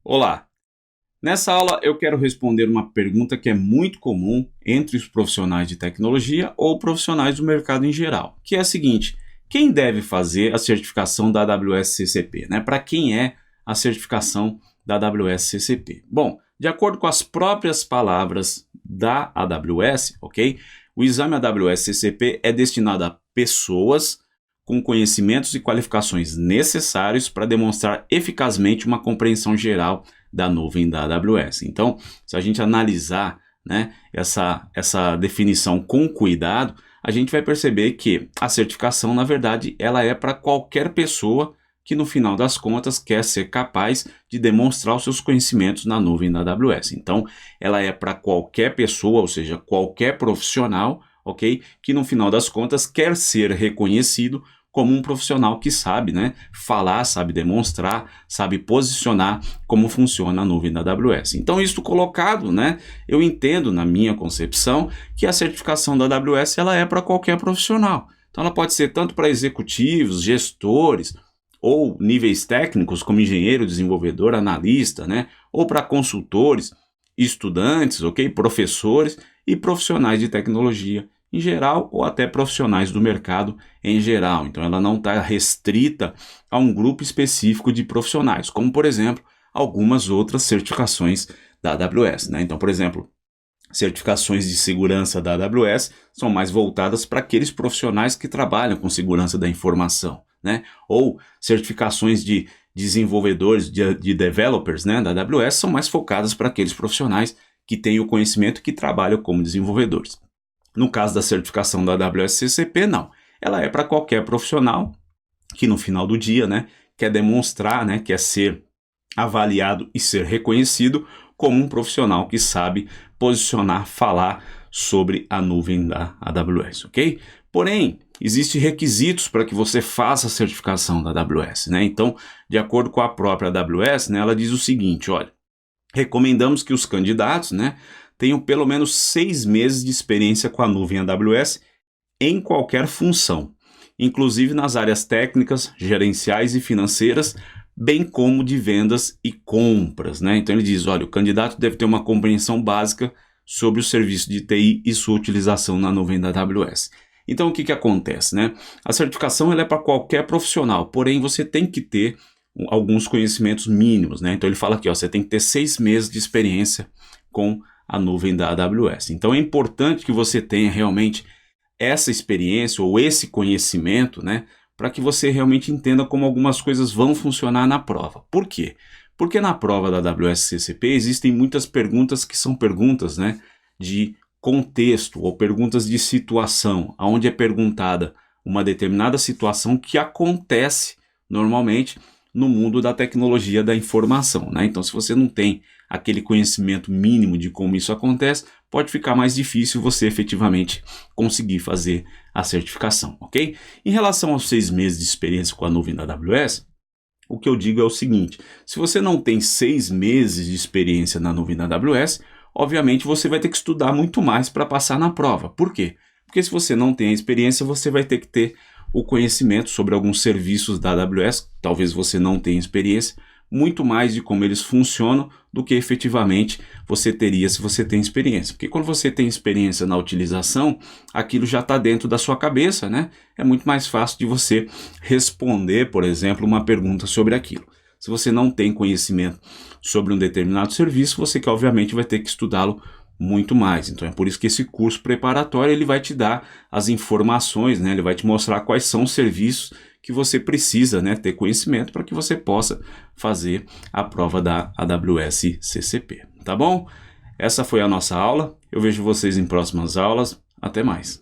Olá! Nessa aula eu quero responder uma pergunta que é muito comum entre os profissionais de tecnologia ou profissionais do mercado em geral, que é a seguinte: quem deve fazer a certificação da AWS CCP? Para quem é a certificação da AWS CCP? Bom, de acordo com as próprias palavras da AWS, ok? O exame AWS CCP é destinado a pessoas com conhecimentos e qualificações necessários para demonstrar eficazmente uma compreensão geral da nuvem da AWS. Então, se a gente analisar essa definição com cuidado, a gente vai perceber que a certificação, na verdade, ela é para qualquer pessoa que, no final das contas, quer ser capaz de demonstrar os seus conhecimentos na nuvem da AWS. Então, ela é para qualquer pessoa, ou seja, qualquer profissional, ok? Que, no final das contas, quer ser reconhecido como um profissional que sabe falar, sabe demonstrar, sabe posicionar como funciona a nuvem da AWS. Então, isso colocado, eu entendo na minha concepção que a certificação da AWS ela é para qualquer profissional. Então, ela pode ser tanto para executivos, gestores, ou níveis técnicos como engenheiro, desenvolvedor, analista, ou para consultores, estudantes, ok? Professores e profissionais de tecnologia em geral, ou até profissionais do mercado em geral. Então, ela não está restrita a um grupo específico de profissionais, como, por exemplo, algumas outras certificações da AWS. Então, por exemplo, certificações de segurança da AWS são mais voltadas para aqueles profissionais que trabalham com segurança da informação, ou certificações de desenvolvedores, de developers, da AWS são mais focadas para aqueles profissionais que têm o conhecimento e que trabalham como desenvolvedores. No caso da certificação da AWS CCP, não. Ela é para qualquer profissional que no final do dia quer demonstrar, quer ser avaliado e ser reconhecido como um profissional que sabe posicionar, falar sobre a nuvem da AWS, ok? Porém, existem requisitos para que você faça a certificação da AWS, Então, de acordo com a própria AWS, ela diz o seguinte, olha, recomendamos que os candidatos, tenham pelo menos 6 meses de experiência com a nuvem AWS em qualquer função, inclusive nas áreas técnicas, gerenciais e financeiras, bem como de vendas e compras. Então ele diz, olha, o candidato deve ter uma compreensão básica sobre o serviço de TI e sua utilização na nuvem da AWS. Então o que acontece? A certificação ela é para qualquer profissional, porém você tem que ter alguns conhecimentos mínimos. Então ele fala aqui, você tem que ter 6 meses de experiência com a nuvem da AWS. Então é importante que você tenha realmente essa experiência ou esse conhecimento, para que você realmente entenda como algumas coisas vão funcionar na prova. Por quê? Porque na prova da AWS CCP existem muitas perguntas que são perguntas de contexto ou perguntas de situação, onde é perguntada uma determinada situação que acontece normalmente no mundo da tecnologia da informação. Então, se você não tem aquele conhecimento mínimo de como isso acontece, pode ficar mais difícil você efetivamente conseguir fazer a certificação, ok? Em relação aos 6 meses de experiência com a nuvem da AWS, o que eu digo é o seguinte: se você não tem 6 meses de experiência na nuvem da AWS, obviamente você vai ter que estudar muito mais para passar na prova. Por quê? Porque se você não tem a experiência, você vai ter que ter o conhecimento sobre alguns serviços da AWS, talvez você não tenha experiência, muito mais de como eles funcionam do que efetivamente você teria se você tem experiência. Porque quando você tem experiência na utilização, aquilo já está dentro da sua cabeça, É muito mais fácil de você responder, por exemplo, uma pergunta sobre aquilo. Se você não tem conhecimento sobre um determinado serviço, você que obviamente vai ter que estudá-lo muito mais. Então é por isso que esse curso preparatório ele vai te dar as informações, ele vai te mostrar quais são os serviços que você precisa ter conhecimento para que você possa fazer a prova da AWS CCP, tá bom? Essa foi a nossa aula, eu vejo vocês em próximas aulas, até mais.